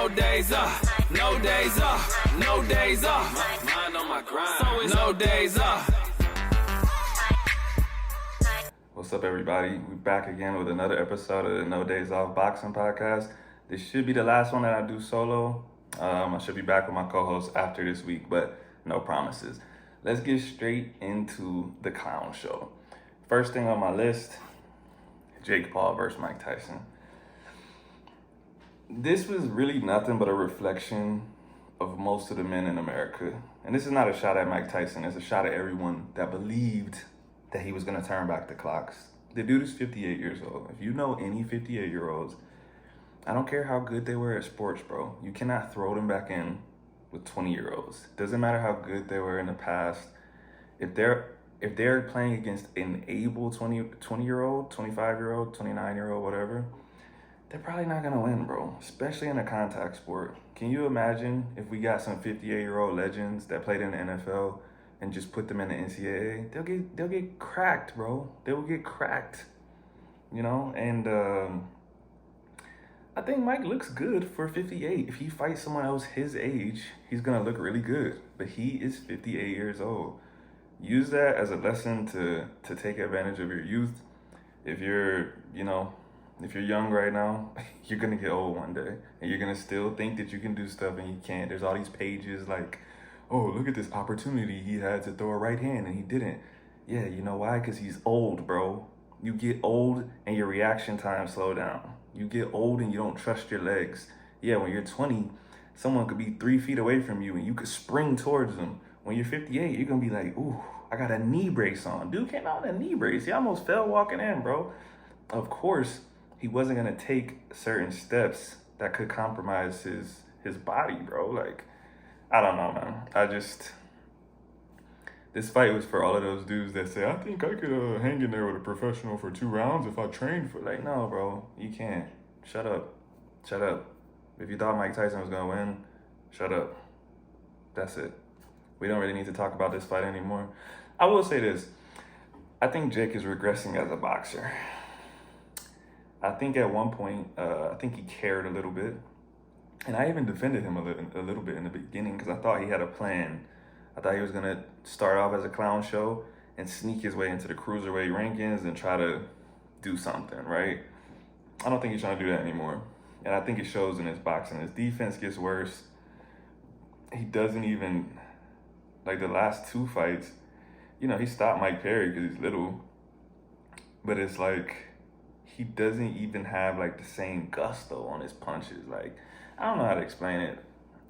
no days off, no days off, no days off. Mind on my grind, so it's no days off. What's up, everybody? We're back again with another episode of the No Days Off Boxing Podcast. This should be the last one that I do solo. I should be back with my co-host after this week, but no promises. Let's get straight into the clown show. First thing on my list, Jake Paul versus Mike Tyson. This was really nothing but a reflection of most of the men in America. And this is not a shot at Mike Tyson. It's a shot at everyone that believed that he was going to turn back the clocks. The dude is 58 years old. If you know any 58-year-olds, I don't care how good they were at sports, bro. You cannot throw them back in with 20-year-olds. Doesn't matter how good they were in the past. If they're playing against an able 20-year-old, 25-year-old, 29-year-old, whatever, they're probably not going to win, bro, especially in a contact sport. Can you imagine if we got some 58-year-old legends that played in the NFL and just put them in the NCAA? They'll get cracked, bro. They will get cracked, you know? And I think Mike looks good for 58. If he fights someone else his age, he's going to look really good. But he is 58 years old. Use that as a lesson to take advantage of your youth. If you're young right now, you're going to get old one day. And you're going to still think that you can do stuff and you can't. There's all these pages like, oh, look at this opportunity he had to throw a right hand and he didn't. Yeah, you know why? Because he's old, bro. You get old and your reaction time slow down. You get old and you don't trust your legs. Yeah, when you're 20, someone could be 3 feet away from you and you could spring towards them. When you're 58, you're going to be like, ooh, I got a knee brace on. Dude came out in a knee brace. He almost fell walking in, bro. Of course, he wasn't going to take certain steps that could compromise his body, bro. Like, I don't know, man. This fight was for all of those dudes that say, I think I could hang in there with a professional for 2 rounds if I trained for. Like, no, bro, you can't. Shut up. If you thought Mike Tyson was going to win, shut up. That's it. We don't really need to talk about this fight anymore. I will say this. I think Jake is regressing as a boxer. I think at one point, I think he cared a little bit. And I even defended him a little bit in the beginning because I thought he had a plan. I thought he was going to start off as a clown show and sneak his way into the cruiserweight rankings and try to do something, right? I don't think he's trying to do that anymore. And I think it shows in his boxing. His defense gets worse. He doesn't even, like the last 2 fights, he stopped Mike Perry because he's little. But it's like, he doesn't even have like the same gusto on his punches. Like, I don't know how to explain it.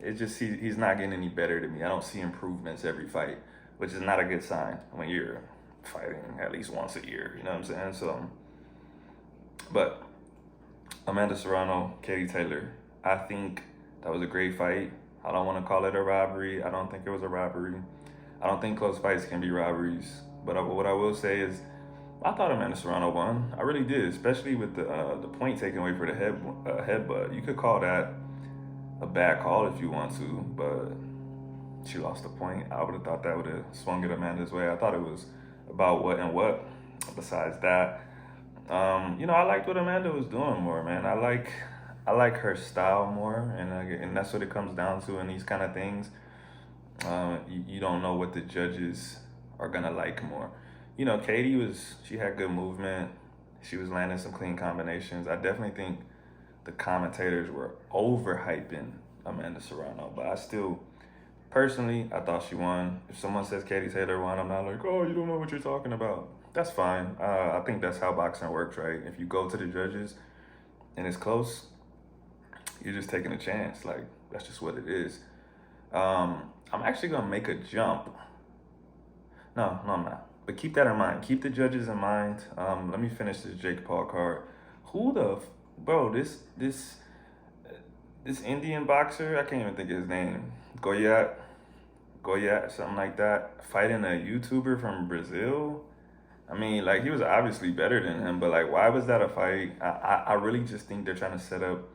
It's just he's not getting any better to me. I don't see improvements every fight, which is not a good sign when you're fighting at least once a year. You know what I'm saying? So, but Amanda Serrano, Katie Taylor, I think that was a great fight. I don't want to call it a robbery. I don't think it was a robbery. I don't think close fights can be robberies. But what I will say is, I thought Amanda Serrano won. I really did, especially with the point taken away for the headbutt. You could call that a bad call if you want to, but she lost the point. I would have thought that would have swung it Amanda's way. I thought it was about what and what. Besides that, I liked what Amanda was doing more, man. I like her style more, and that's what it comes down to in these kind of things. You don't know what the judges are gonna like more. Katie she had good movement. She was landing some clean combinations. I definitely think the commentators were overhyping Amanda Serrano, but I still, personally, I thought she won. If someone says Katie Taylor won, I'm not like, oh, you don't know what you're talking about. That's fine. I think that's how boxing works, right? If you go to the judges and it's close, you're just taking a chance. Like, that's just what it is. I'm actually going to make a jump. No, I'm not. But keep that in mind. Keep the judges in mind. Let me finish this Jake Paul card. Bro, this Indian boxer, I can't even think of his name. Goyat, something like that. Fighting a YouTuber from Brazil. I mean, like, he was obviously better than him, but like, why was that a fight? I really just think they're trying to set up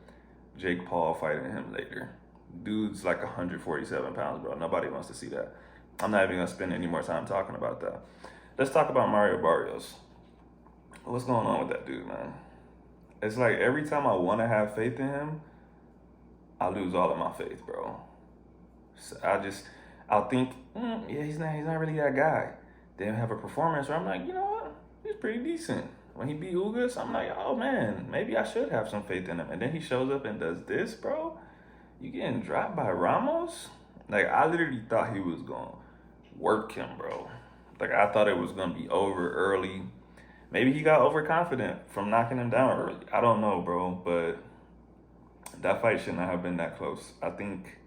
Jake Paul fighting him later. Dude's like 147 pounds, bro. Nobody wants to see that. I'm not even gonna spend any more time talking about that. Let's talk about Mario Barrios. What's going on with that dude, man? It's like every time I want to have faith in him, I lose all of my faith, bro. So I'll think, yeah, he's not really that guy. Then have a performance where I'm like, you know what, he's pretty decent. When he beat Ugas, I'm like, oh man, maybe I should have some faith in him. And then he shows up and does this, bro. You getting dropped by Ramos? Like, I literally thought he was gonna work him, bro. Like, I thought it was gonna be over early. Maybe he got overconfident from knocking him down early. I don't know, bro, but that fight should not have been that close. I think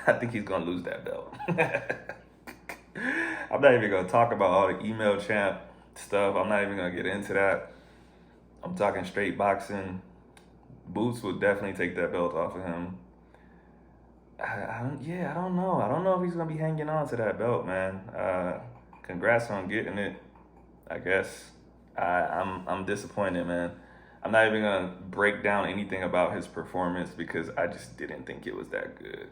I think he's gonna lose that belt. I'm not even gonna talk about all the email champ stuff. I'm not even gonna get into that. I'm talking straight boxing. Boots will definitely take that belt off of him. I don't know. I don't know if he's gonna be hanging on to that belt, man. Congrats on getting it. I guess I'm disappointed, man. I'm not even gonna break down anything about his performance because I just didn't think it was that good.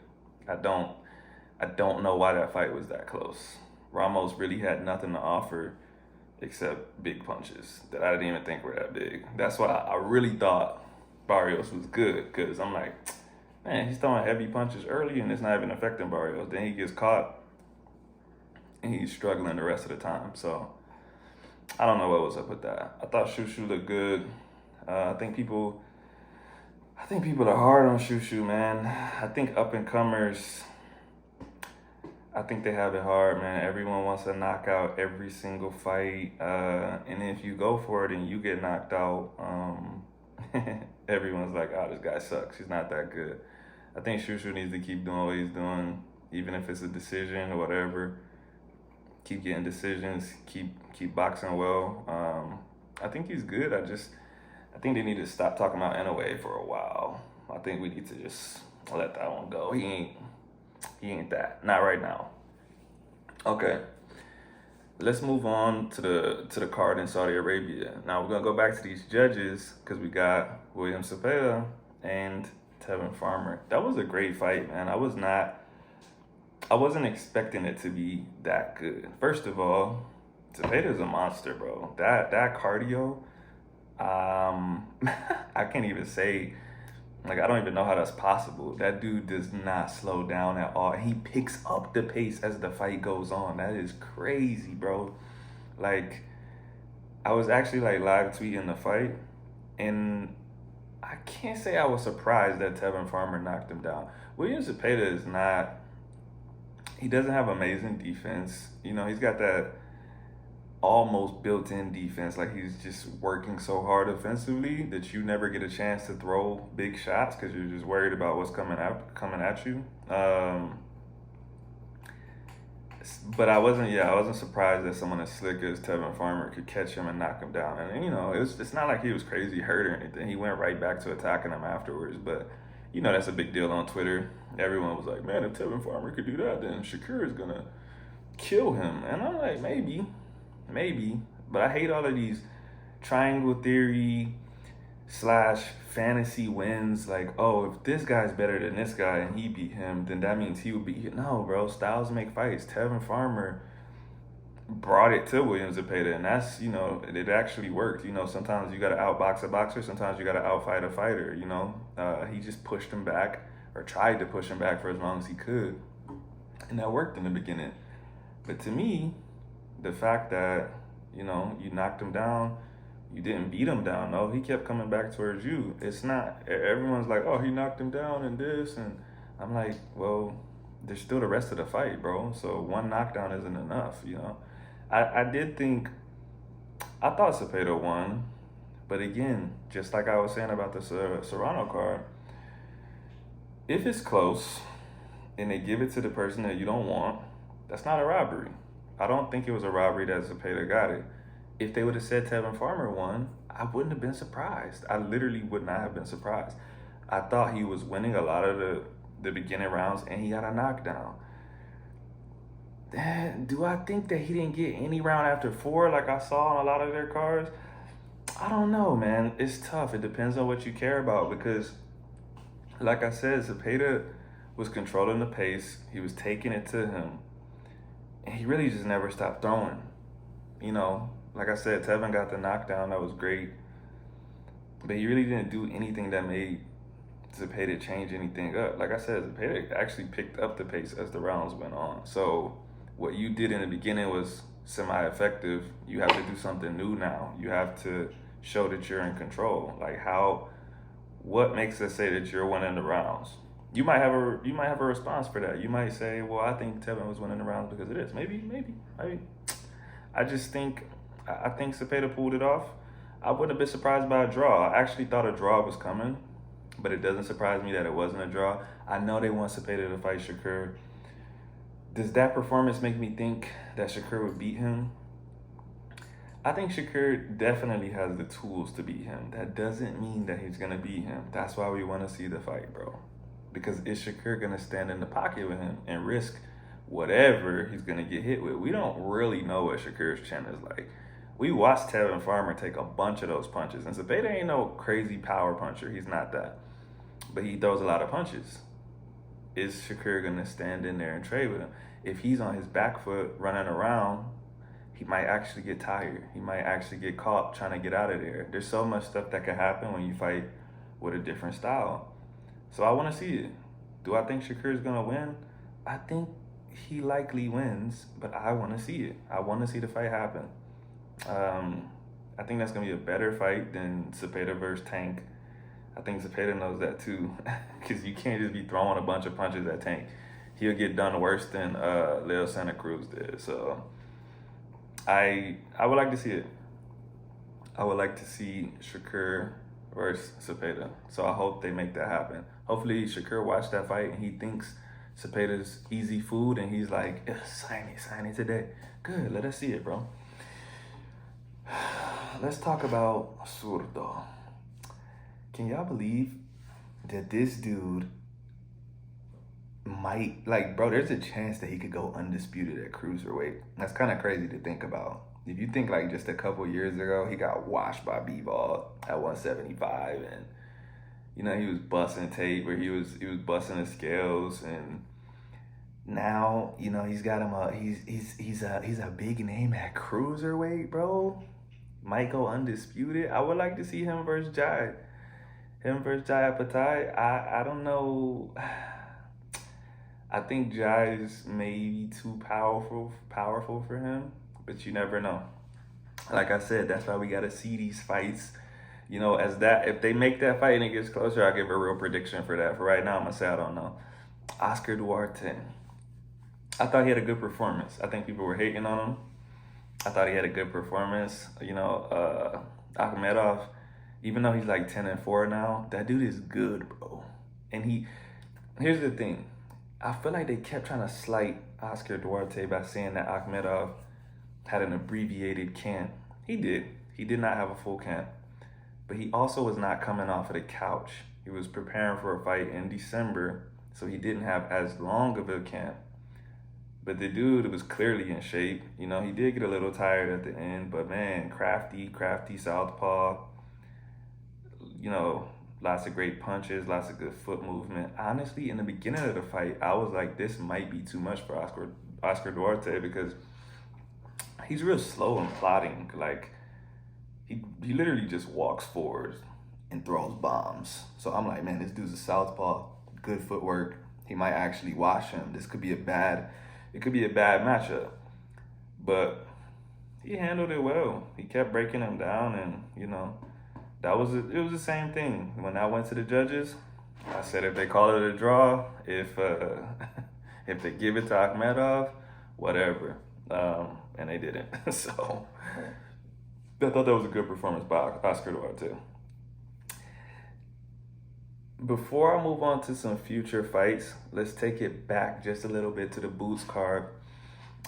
I don't know why that fight was that close. Ramos really had nothing to offer except big punches that I didn't even think were that big. That's why I really thought Barrios was good, because I'm like, man, he's throwing heavy punches early and it's not even affecting Barrios. Then he gets caught and he's struggling the rest of the time. So I don't know what was up with that. I thought Shushu looked good. I think people are hard on Shushu, man. I think up and comers, I think they have it hard, man. Everyone wants to knock out every single fight, and if you go for it and you get knocked out, everyone's like, "Oh, this guy sucks. He's not that good." I think Shushu needs to keep doing what he's doing, even if it's a decision or whatever. Keep getting decisions. Keep boxing well. I think he's good. I think they need to stop talking about NOA for a while. I think we need to just let that one go. He ain't that. Not right now. Okay. Let's move on to the card in Saudi Arabia. Now we're gonna go back to these judges because we got William Zepeda and Tevin Farmer. That was a great fight, man. I wasn't expecting it to be that good. First of all, Zepeda's a monster, bro. That cardio, I can't even say, like, I don't even know how that's possible. That dude does not slow down at all. He picks up the pace as the fight goes on. That is crazy, bro. Like, I was actually like live tweeting the fight, and I can't say I was surprised that Tevin Farmer knocked him down. William Zepeda is not, he doesn't have amazing defense. You know, he's got that almost built-in defense. Like, he's just working so hard offensively that you never get a chance to throw big shots because you're just worried about what's coming at you. But I wasn't surprised that someone as slick as Tevin Farmer could catch him and knock him down. And, you know, it's not like he was crazy hurt or anything. He went right back to attacking him afterwards. But, you know, that's a big deal on Twitter. Everyone was like, man, if Tevin Farmer could do that, then Shakur is going to kill him. And I'm like, maybe. But I hate all of these triangle theory / fantasy wins. Like, oh, if this guy's better than this guy and he beat him, then that means he would beat him. No, bro, styles make fights. Tevin Farmer brought it to William Zepeda, and that's, you know, it actually worked. You know, sometimes you got to outbox a boxer, sometimes you got to outfight a fighter, you know. He just pushed him back, or tried to push him back for as long as he could, and that worked in the beginning. But to me, the fact that, you know, you knocked him down, you didn't beat him down. No, he kept coming back towards you. It's not, everyone's like, oh, he knocked him down and this, and I'm like, well, there's still the rest of the fight, bro. So one knockdown isn't enough, you know. I thought Zepeda won, but again, just like I was saying about the Serrano card, if it's close and they give it to the person that you don't want, that's not a robbery. I don't think it was a robbery that Zepeda got it. If they would have said Tevin Farmer won, I wouldn't have been surprised. I literally would not have been surprised. I thought he was winning a lot of the beginning rounds, and he got a knockdown. Do I think that he didn't get any round after 4 like I saw on a lot of their cards? I don't know, man. It's tough. It depends on what you care about, because, like I said, Zepeda was controlling the pace. He was taking it to him. And he really just never stopped throwing. You know, like I said, Tevin got the knockdown. That was great. But he really didn't do anything that made Zepeda change anything up. Like I said, Zepeda actually picked up the pace as the rounds went on. So what you did in the beginning was semi-effective. You have to do something new now. You have to show that you're in control. Like what makes us say that you're winning the rounds? You might have a response for that. You might say, well, I think Tevin was winning the rounds because of this. Maybe. I think Zepeda pulled it off. I wouldn't have been surprised by a draw. I actually thought a draw was coming, but it doesn't surprise me that it wasn't a draw. I know they want Zepeda to fight Shakur. Does that performance make me think that Shakur would beat him? I think Shakur definitely has the tools to beat him. That doesn't mean that he's going to beat him. That's why we want to see the fight, bro. Because is Shakur going to stand in the pocket with him and risk whatever he's going to get hit with? We don't really know what Shakur's chin is like. We watched Tevin Farmer take a bunch of those punches. And Zepeda ain't no crazy power puncher. He's not that. But he throws a lot of punches. Is Shakur going to stand in there and trade with him? If he's on his back foot running around, he might actually get tired. He might actually get caught trying to get out of there. There's so much stuff that can happen when you fight with a different style. So I want to see it. Do I think Shakur's going to win? I think he likely wins, but I want to see it. I want to see the fight happen. I think that's going to be a better fight than Zepeda versus Tank. I think Zepeda knows that too, because you can't just be throwing a bunch of punches at Tank. He'll get done worse than Leo Santa Cruz did. So I would like to see it. I would like to see Shakur versus Zepeda. So I hope they make that happen. Hopefully Shakur watched that fight and he thinks Zepeda's easy food and he's like, sign it today. Good, let us see it, bro. Let's talk about Zurdo. Can y'all believe that this dude might, like, bro, there's a chance that he could go undisputed at cruiserweight. That's kind of crazy to think about. If you think, like, just a couple years ago, he got washed by B-Ball at 175, and, you know, he was busting tape, or he was busting the scales, and now, you know, he's got him he's a big name at cruiserweight, bro. Might go undisputed. I would like to see him versus Jai. Him versus Jai Apatai. I don't know. I think Jai is maybe too powerful for him, but you never know. Like I said, that's why we gotta see these fights. You know, if they make that fight and it gets closer, I'll give a real prediction for that. For right now, I'm gonna say I don't know. Oscar Duarte. I thought he had a good performance. I think people were hating on him. I thought he had a good performance. You know, Akhmedov, even though he's like 10-4 now, that dude is good, bro. And here's the thing. I feel like they kept trying to slight Oscar Duarte by saying that Akhmedov had an abbreviated camp. He did. He did not have a full camp. But he also was not coming off of the couch. He was preparing for a fight in December, so he didn't have as long of a camp. But the dude was clearly in shape. You know, he did get a little tired at the end, but man, crafty southpaw. You know, lots of great punches, lots of good foot movement. Honestly, in the beginning of the fight, I was like, this might be too much for Oscar Duarte, because he's real slow and plodding. Like, he literally just walks forward and throws bombs. So I'm like, man, this dude's a southpaw, good footwork. He might actually wash him. This could be a bad matchup. But he handled it well. He kept breaking him down, and, you know, it was the same thing. When I went to the judges, I said if they call it a draw, if they give it to Akhmedov, whatever. And they didn't. So I thought that was a good performance by Oscar Duarte. Before I move on to some future fights, let's take it back just a little bit to the Boots card.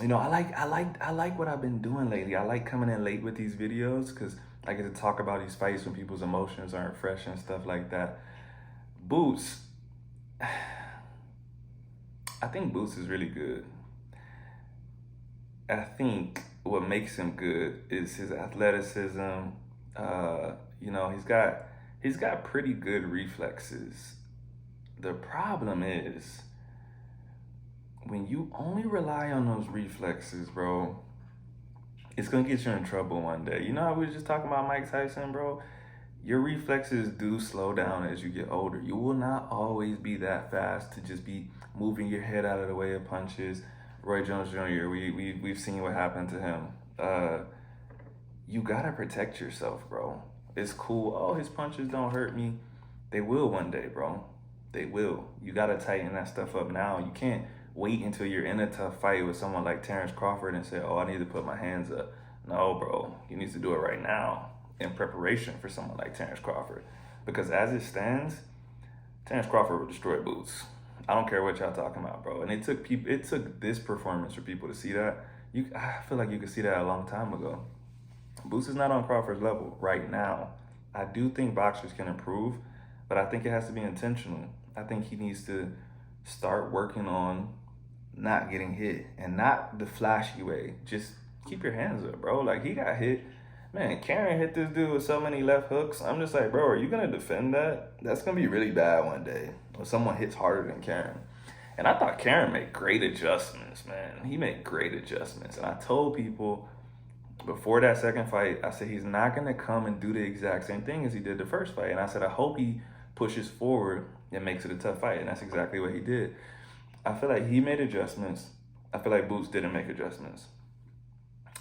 You know, I like what I've been doing lately. I like coming in late with these videos because I get to talk about these fights when people's emotions aren't fresh and stuff like that. Boots, I think Boots is really good. I think what makes him good is his athleticism. You know, he's got pretty good reflexes. The problem is when you only rely on those reflexes, bro, it's gonna get you in trouble one day. You know how we were just talking about Mike Tyson, bro? your reflexes do slow down as you get older. You will not always be that fast to just be moving your head out of the way of punches. Roy Jones Jr., we've seen what happened to him. You gotta protect yourself, bro. It's cool. Oh, his punches don't hurt me. They will one day, bro. They will. You gotta tighten that stuff up now. You can't wait until you're in a tough fight with someone like Terrence Crawford and say, oh, I need to put my hands up. No, bro. You need to do it right now in preparation for someone like Terrence Crawford. Because as it stands, Terrence Crawford will destroy Boots. I don't care what y'all talking about, bro. And it took this performance for people to see that. I feel like you could see that a long time ago. Boots is not on Crawford's level right now. I do think boxers can improve, but I think it has to be intentional. I think he needs to start working on not getting hit, and not the flashy way. Just keep your hands up, bro. Like, he got hit. Man, Karen hit this dude with so many left hooks. I'm just like, bro, are you going to defend that? That's going to be really bad one day when someone hits harder than Karen. And I thought Karen made great adjustments, man. He made great adjustments. And I told people before that second fight, I said, he's not going to come and do the exact same thing as he did the first fight. And I said, I hope he pushes forward and makes it a tough fight. And that's exactly what he did. I feel like he made adjustments. I feel like Boots didn't make adjustments.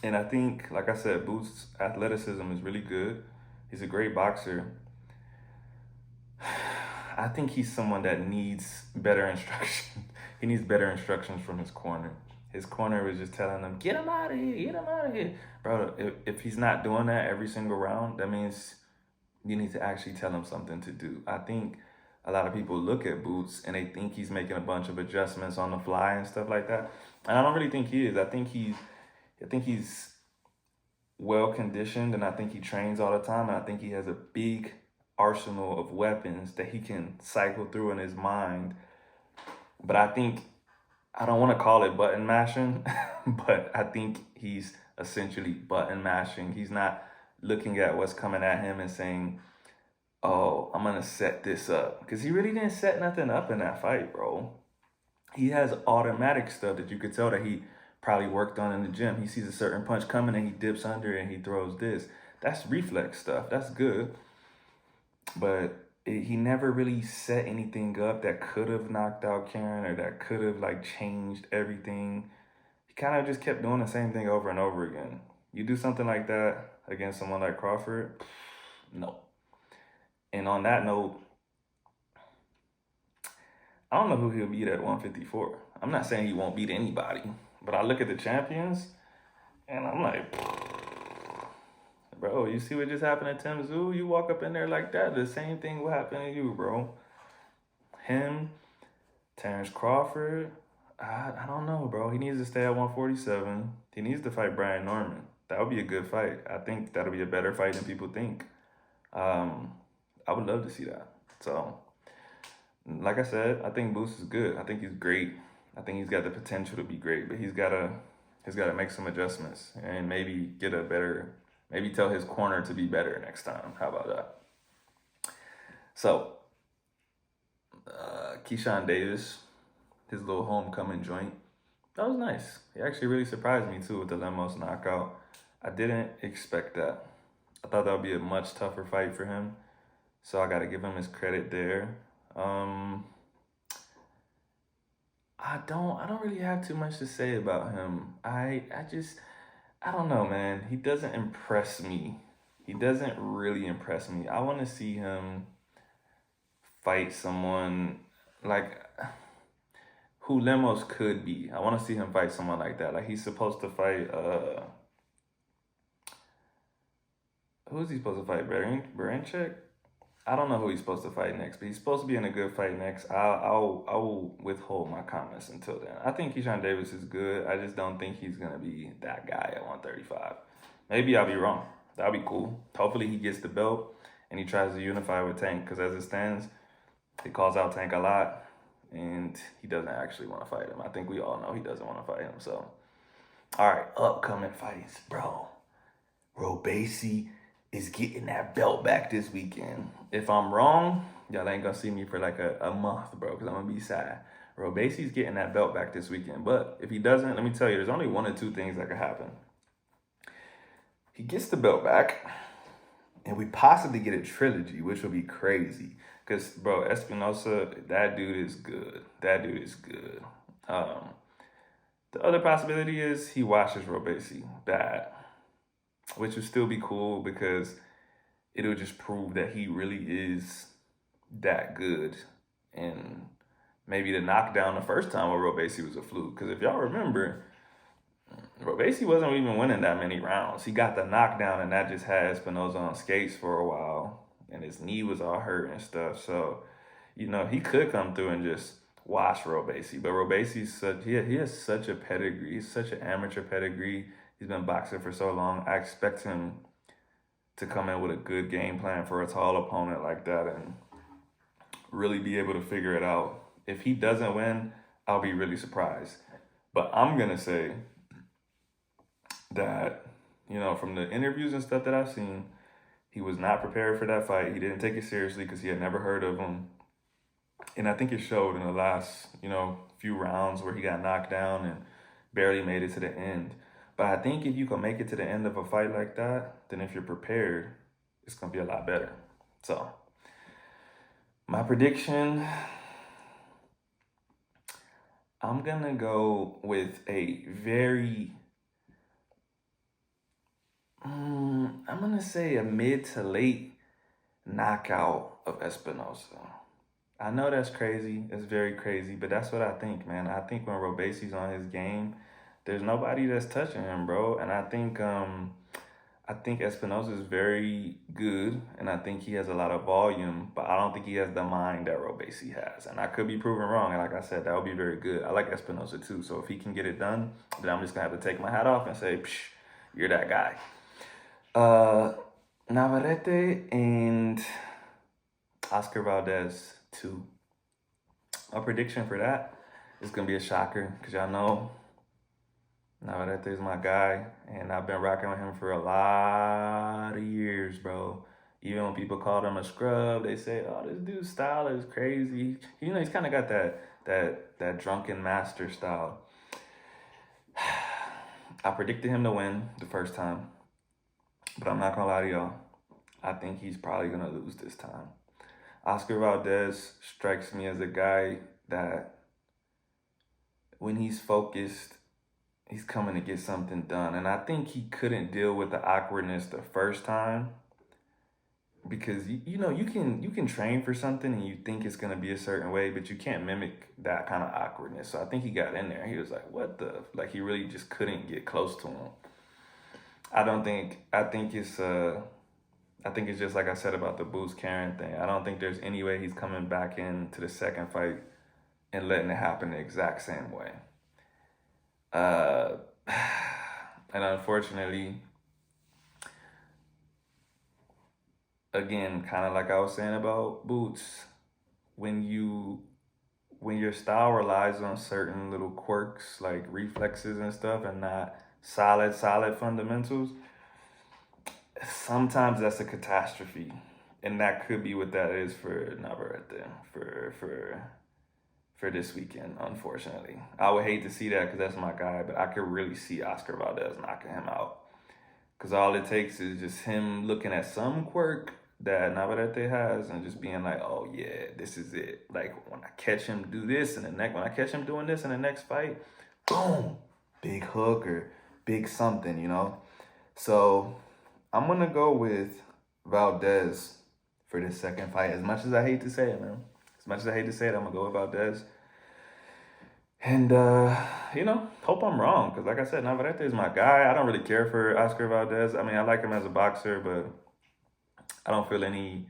And I think, like I said, Boots' athleticism is really good. He's a great boxer. I think he's someone that needs better instruction. He needs better instructions from his corner. His corner was just telling him, get him out of here, get him out of here. Bro, if he's not doing that every single round, that means you need to actually tell him something to do. I think a lot of people look at Boots and they think he's making a bunch of adjustments on the fly and stuff like that. And I don't really think he is. I think he's well conditioned, and I think he trains all the time, and I think he has a big arsenal of weapons that he can cycle through in his mind. But I don't want to call it button mashing, but I think he's essentially button mashing. He's not looking at what's coming at him and saying, oh, I'm going to set this up. Because he really didn't set nothing up in that fight, bro. He has automatic stuff that you could tell that he probably worked on in the gym. He sees a certain punch coming and he dips under and he throws this. That's reflex stuff. That's good. But he never really set anything up that could have knocked out Karen or that could have like changed everything. He kind of just kept doing the same thing over and over again. You do something like that against someone like Crawford? No. And on that note, I don't know who he'll beat at 154. I'm not saying he won't beat anybody, but I look at the champions and I'm like, bro, you see what just happened to Tim Tszyu? You walk up in there like that, the same thing will happen to you, bro. Him, Terrence Crawford, I don't know, bro. He needs to stay at 147. He needs to fight Brian Norman. That would be a good fight. I think that'll be a better fight than people think. I would love to see that. So, like I said, I think Boots is good. I think he's great. I think he's got the potential to be great, but he's got to make some adjustments and maybe maybe tell his corner to be better next time. How about that? So, Keyshawn Davis, his little homecoming joint, that was nice. He actually really surprised me too with the Lemos knockout. I didn't expect that. I thought that would be a much tougher fight for him. So I got to give him his credit there. I don't really have too much to say about him. I don't know, man. He doesn't impress me. He doesn't really impress me. I want to see him fight someone like who Lemos could be. I want to see him fight someone like that. Like, he's supposed to fight, who's he supposed to fight? Baranchyk? I don't know who he's supposed to fight next, but he's supposed to be in a good fight next. I will withhold my comments until then. I think Keyshawn Davis is good. I just don't think he's going to be that guy at 135. Maybe I'll be wrong. That'll be cool. Hopefully he gets the belt and he tries to unify with Tank, because as it stands, he calls out Tank a lot and he doesn't actually want to fight him. I think we all know he doesn't want to fight him. So, all right, upcoming fights. Bro, Robeisy is getting that belt back this weekend. If I'm wrong, y'all ain't gonna see me for like a month, bro, because I'm gonna be sad. Robeisy's getting that belt back this weekend. But if he doesn't, let me tell you, there's only one or two things that could happen. He gets the belt back, and we possibly get a trilogy, which would be crazy. Because, bro, Espinosa, that dude is good. That dude is good. The other possibility is he watches Robesi bad, which would still be cool because it'll just prove that he really is that good. And maybe the knockdown the first time with Robesi was a fluke. Because if y'all remember, Robesi wasn't even winning that many rounds. He got the knockdown, and that just had Espinosa on skates for a while, and his knee was all hurt and stuff. So, you know, he could come through and just wash Robesi. But Robesi's he has such a pedigree. He's such an amateur pedigree. He's been boxing for so long. I expect him to come in with a good game plan for a tall opponent like that and really be able to figure it out. If he doesn't win, I'll be really surprised. But I'm going to say that, you know, from the interviews and stuff that I've seen, he was not prepared for that fight. He didn't take it seriously because he had never heard of him. And I think it showed in the last, you know, few rounds where he got knocked down and barely made it to the end. But I think if you can make it to the end of a fight like that, then if you're prepared, it's going to be a lot better. So, my prediction, I'm going to go with a very, I'm going to say a mid to late knockout of Espinosa. I know that's crazy. It's very crazy, but that's what I think, man. I think when Robesi's on his game, there's nobody that's touching him, bro. And I think Espinosa is very good, and I think he has a lot of volume, but I don't think he has the mind that Robesi has. And I could be proven wrong, and like I said, that would be very good. I like Espinosa too, so if he can get it done, then I'm just going to have to take my hat off and say, psh, you're that guy. Navarrete and Oscar Valdez 2. My prediction for that is going to be a shocker, because y'all know Navarrete is my guy, and I've been rocking with him for a lot of years, bro. Even when people called him a scrub, they say, oh, this dude's style is crazy. You know, he's kind of got that drunken master style. I predicted him to win the first time, but I'm not going to lie to y'all. I think he's probably going to lose this time. Oscar Valdez strikes me as a guy that when he's focused, he's coming to get something done. And I think he couldn't deal with the awkwardness the first time because, you know, you can train for something and you think it's going to be a certain way, but you can't mimic that kind of awkwardness. So I think he got in there. He was like, what the? Like, he really just couldn't get close to him. I think it's just like I said about the Boots Karen thing. I don't think there's any way he's coming back into the second fight and letting it happen the exact same way. And unfortunately, again, kind of like I was saying about Boots, when your style relies on certain little quirks like reflexes and stuff and not solid fundamentals, sometimes that's a catastrophe. And that could be what that is for Navarrete for this weekend, unfortunately. I would hate to see that because that's my guy, but I could really see Oscar Valdez knocking him out. Because all it takes is just him looking at some quirk that Navarrete has and just being like, oh yeah, this is it. Like when I catch him do this when I catch him doing this in the next fight, boom, big hook or big something, you know? So I'm going to go with Valdez for this second fight. As much as I hate to say it, man. As much as I hate to say it, I'm going to go with Valdez. And, you know, hope I'm wrong. Because like I said, Navarrete is my guy. I don't really care for Oscar Valdez. I mean, I like him as a boxer, but I don't feel any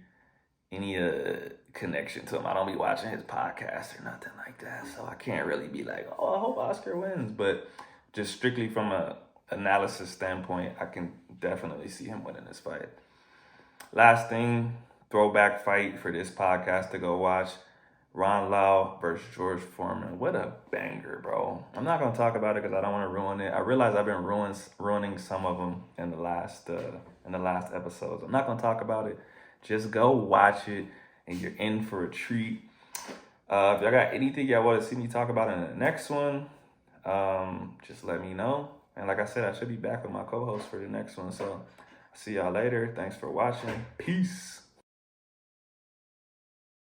connection to him. I don't be watching his podcast or nothing like that. So I can't really be like, oh, I hope Oscar wins. But just strictly from a analysis standpoint, I can definitely see him winning this fight. Last thing, throwback fight for this podcast to go watch. Ron Lau versus George Foreman. What a banger, bro. I'm not going to talk about it because I don't want to ruin it. I realize I've been ruining some of them in the last episodes. I'm not going to talk about it. Just go watch it and you're in for a treat. If y'all got anything y'all want to see me talk about in the next one, just let me know. And like I said, I should be back with my co-host for the next one. So See y'all later. Thanks for watching. Peace.